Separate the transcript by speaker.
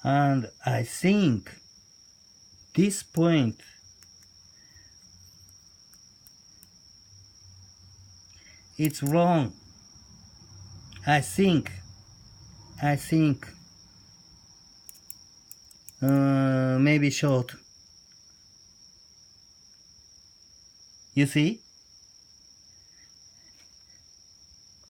Speaker 1: And I think this point it's wrong. I think I think maybe short. You see?